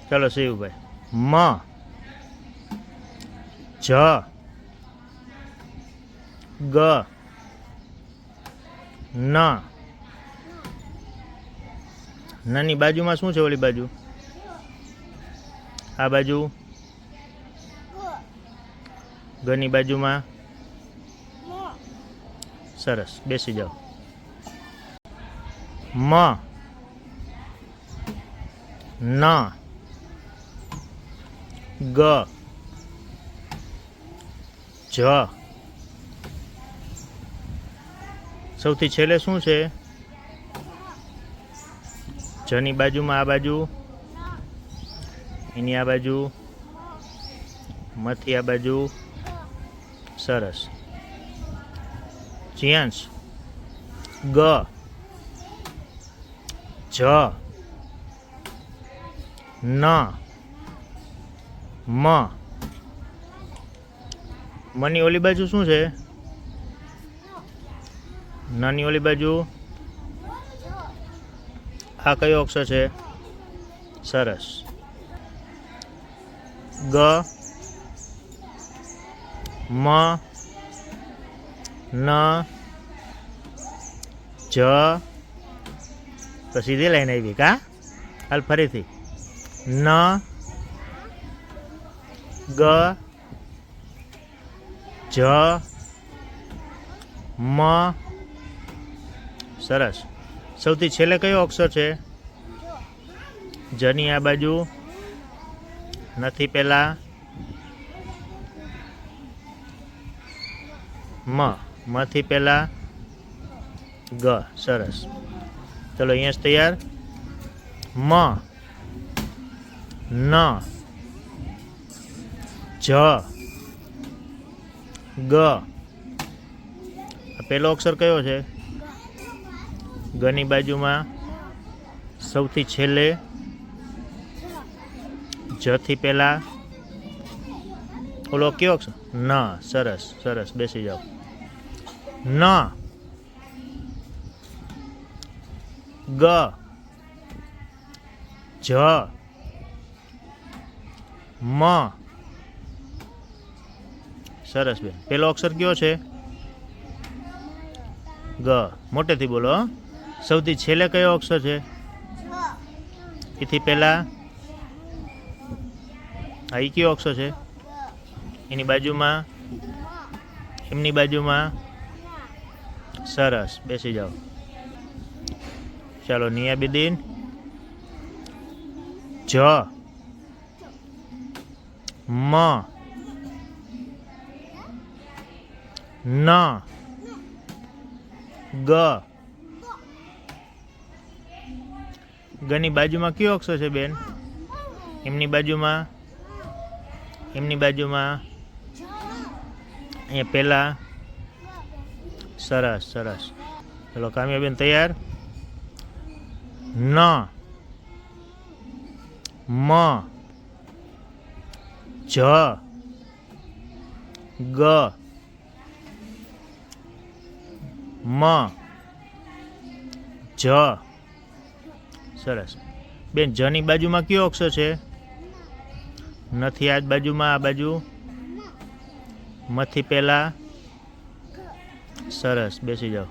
ચલો શિવભાઈ. મ જ ગ ન. નની બાજુમાં શું છે? ઓલી બાજુ, આ બાજુ ગની બાજુમાં. સરસ, બેસી જાઓ. મ ન ગ જ. સૌથી છેલ્લે શું છે? જની બાજુમાં આ બાજુ, એની આ બાજુ, મથી આ બાજુ. સરસ. જ્યાંશ ગ જ ન મ. મની ઓલી બાજુ શું છે? નાની ઓલી બાજુ આ કયો અક્ષર છે? સરસ. ગ મ ન જ. તો સીધી લાઈન આવી કા? હાલ ફરીથી. ન ગ જ મ. સરસ. સૌથી છેલ્લે કયો અક્ષર છે? જની આ બાજુ, નથી પહેલા મ, મથી પહેલા ગ. સરસ. ચલો અહીંયા જ તૈયાર. મ ન જ ગ. પહેલો અક્ષર કયો છે? ગની બાજુમાં સૌથી છેલ્લે જથી પહેલા ઓલો કયો અક્ષર? ન. સરસ સરસ, બેસી જાઓ. ન ગ જ મ. સરસ બેન. પેલો અક્ષર કયો છે? ગ. મોટેથી બોલો. સૌથી છેલ્લે કયો અક્ષર છે? એથી પહેલા આ ઈ કયો અક્ષર છે? એની બાજુમાં, એમની બાજુમાં. સરસ, બેસી જાઓ. ચાલો નિયાબેદીન. જ મ ન ગ. ગની બાજુમાં કયો અક્ષર છે બેન? એમની બાજુમાં, એમની બાજુમાં, અહીંયા પહેલા. સરસ સરસ. ચલો કામ્યાબેન તૈયાર. ન મ જ ગ મ જ. સરસ બેન. જની બાજુમાં કયો અક્ષર છે? નથી આ બાજુમાં, આ બાજુ, મથી પહેલા. સરસ, બેસી જાઓ.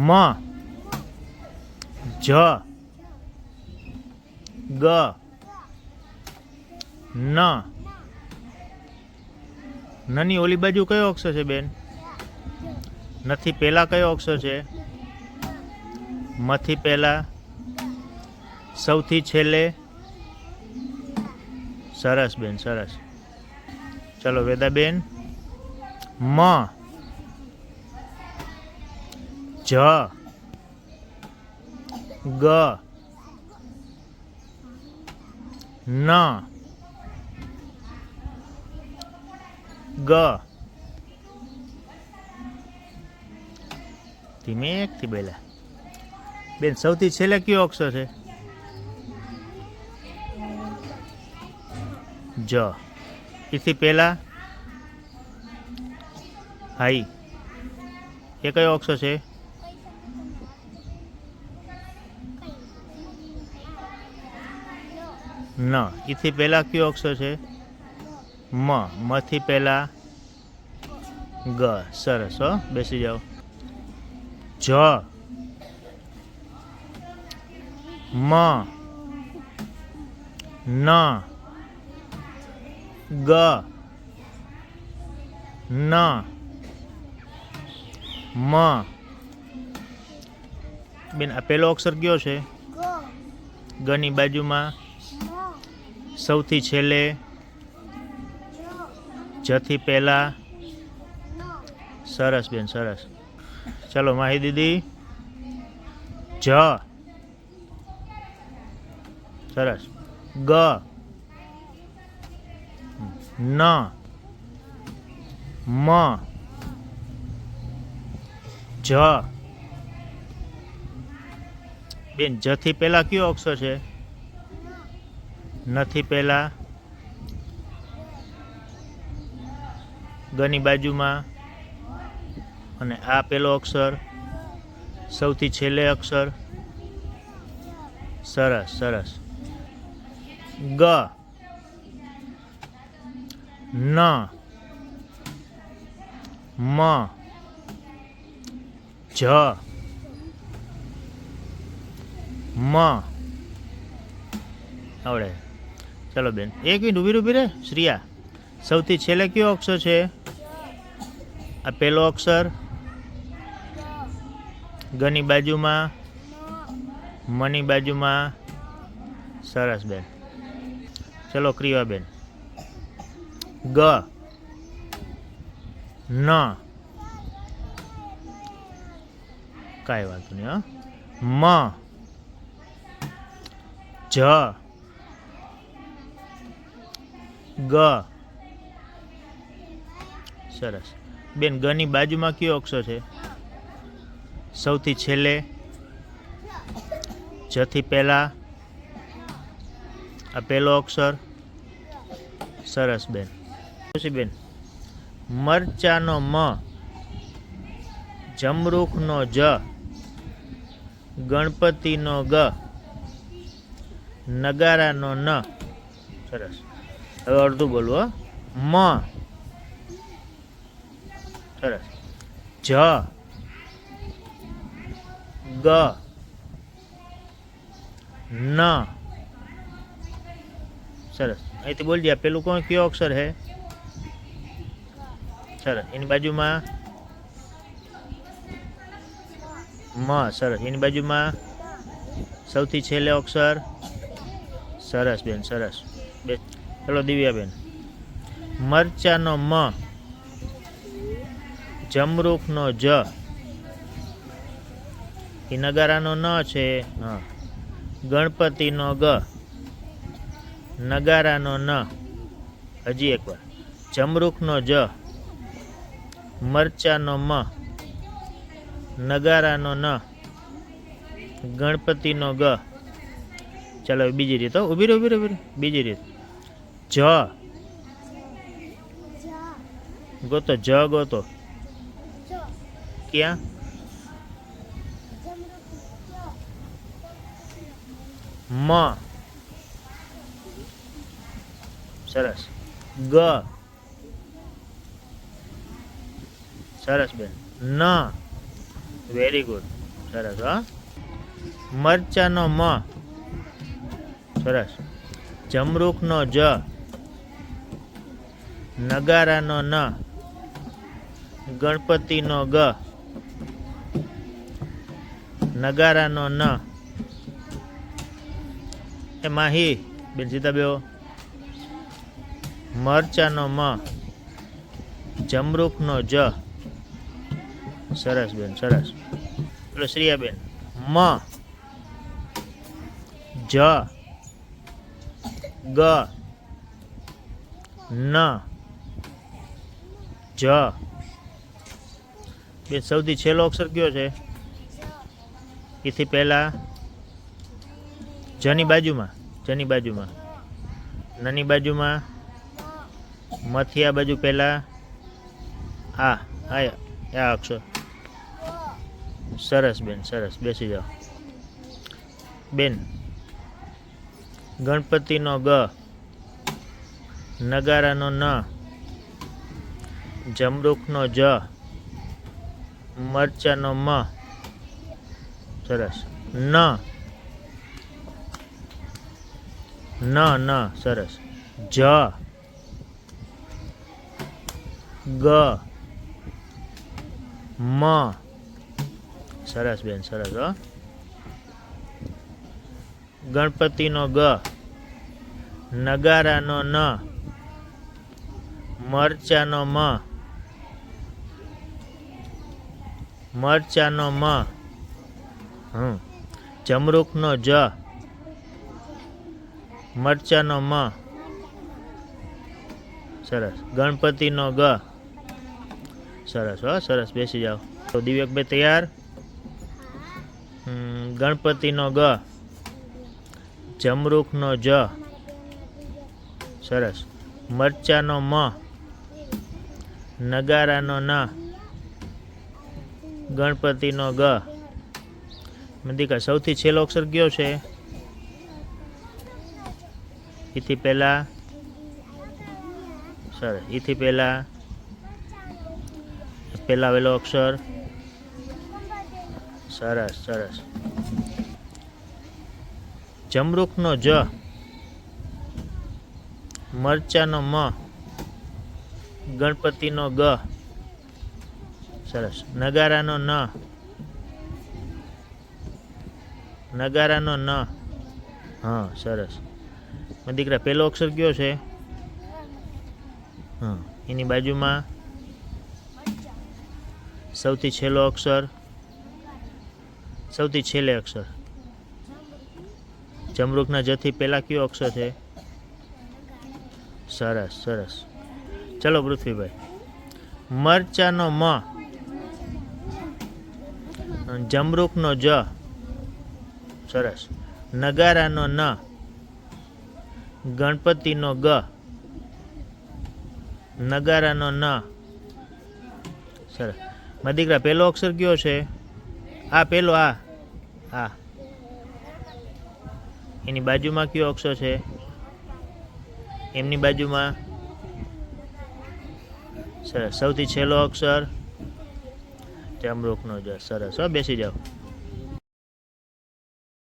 મ જ ગ ન. નની ઓલી બાજુ કયો અક્ષર છે બેન? નથી પહેલા કયો અક્ષર છે? મથી પહેલા, સૌથી છેલ્લે. સરસ બેન, સરસ. ચલો વેદાબેન. મ જ ગ ન ગ. ધીમેકથી બોલ્યા બેન. સૌથી છેલ્લે કયો અક્ષર છે? જ. એથી પહેલા હાઈ, એ કયો અક્ષર છે? ન. ઈથી પહેલા કયો અક્ષર છે? મ. મથી પહેલા ગ. સરસ હો, બેસી જાઓ. જ. મ. ન. ગ. ન. મ. બેન આ પહેલો અક્ષર કયો છે? ગની બાજુમાં સૌથી છેલ્લે જથી પહેલા. સરસ બેન, સરસ. ચલો માહી દીદી. જ. સરસ. ગ. ન. મ. જ. બેન જથી પહેલા કયો અક્ષર છે? નથી પહેલા ગની બાજુમાં, અને આ પેલો અક્ષર સૌથી છેલ્લે અક્ષર. સરસ, સરસ. ગ. ન. મ. જ. મ. આવડે. ચલો બેન એક મિનિટ ઊભી રહે. શ્રિયા, સૌથી છેલ્લે કયો અક્ષર છે? આ પહેલો અક્ષર ગની બાજુમાં, મની બાજુમાં. સરસ બેન. ચલો ક્રિયા બેન. ગ. ન. કાંઈ વાંધો નહીં. હા. મ. જ. ગ. સરસ બેન. ગની બાજુમાં કયો અક્ષર છે? સૌથી છેલ્લે જથી પહેલા આ પહેલો અક્ષર. સરસ બેન. બેન મરચાનો મ, જમરૂખનો જ, ગણપતિનો ગ, નગારાનો ન. સરસ. હવે અડધું બોલવું. મ. સરસ. જ. ગ. ન. સરસ. અહીંથી બોલજે. પેલું કોણ કયો અક્ષર હે? સરસ. એની બાજુમાં મ. સરસ. એની બાજુમાં સૌથી છેલ્લે અક્ષર. સરસ બેન, સરસ. ચલો દિવ્યાબેન. મરચાનો મ, જમરૂખનો જ, એ નગારાનો ન છે. હા. ગણપતિનો ગ, નગારાનો ન. હજી એકવાર. જમરૂખનો જ, મરચાનો મ, નગારાનો ન, ગણપતિનો ગ. ચાલો બીજી રીત. ઊભી રહે. બીજી રીત. જ. ગોતો. જ ગોતો. ક્યાં? મ. સરસ. ગ. સરસ બેન. ન. Very good. સરસ. હા. મરચાનો મ. સરસ. જમરૂખનો જ, નગારાનો ન, ગણપતિનો ગ, નગારાનો ન. એ માહી બેન સીતા બેહો. મરચાનો મ, જમરૂખનો જ. સરસ બેન, સરસ. પેલો શ્રિયાબેન. મ. જ. ગ. ન. જ. બે સૌથી છેલ્લો અક્ષર કયો છે? એથી પહેલા જની બાજુમાં, જની બાજુમાં, નની બાજુમાં, મથી આ બાજુ પહેલા આ આ અક્ષર. સરસ બેન, સરસ. બેસી જાઓ બેન. ગણપતિનો ગ, નગારાનો ન, જમરૂખનો જ, મરચાનો મ, સરસ, ન, સરસ, જ, ગ, મ, સરસ બેન, સરસ હો. ગણપતિનો ગ, નગારાનો ન, મરચાનો મ, જમરૂખનો જ, મરચાનો મ, સરસ. ગણપતિનો ગ, સરસ હો, સરસ. બેસી જાઓ. તો દિવ્યકભાઈ તૈયાર? ગણપતિનો ગ, જમરૂખનો જ, સરસ, મરચાનો મ, નગારાનો ન, ગણપતિનો ગ. મંદિકા સૌથી છેલ્લો અક્ષર કયો છે? ઈથી પહેલા, સરસ, ઈથી પહેલા આવેલો અક્ષર, સરસ, સરસ. જમરૂખનો જ, મરચાનો મ, ગણપતિનો ગ, સરસ, નગારાનો ન, હા, સરસ. દીકરા પહેલો અક્ષર કયો છે? હા, એની બાજુમાં સૌથી છેલ્લો અક્ષર, સૌથી છેલ્લે અક્ષર. જમરૂખના જથી પહેલા કયો અક્ષર છે? સરસ, સરસ. ચલો પૃથ્વીભાઈ. મરચાનો મ, જમરૂખનો જ, સરસ, નગારાનો ન, ગણપતિનો ગ, નગારાનો ન, સરસ. મારા દીકરા પહેલો અક્ષર કયો છે? આ પહેલો, આ એની બાજુમાં કયો અક્ષર છે? એમની બાજુમાં, સરસ, સૌથી છેલ્લો અક્ષર, જમરૂખનો જ, સરસ હો. બેસી જાઓ.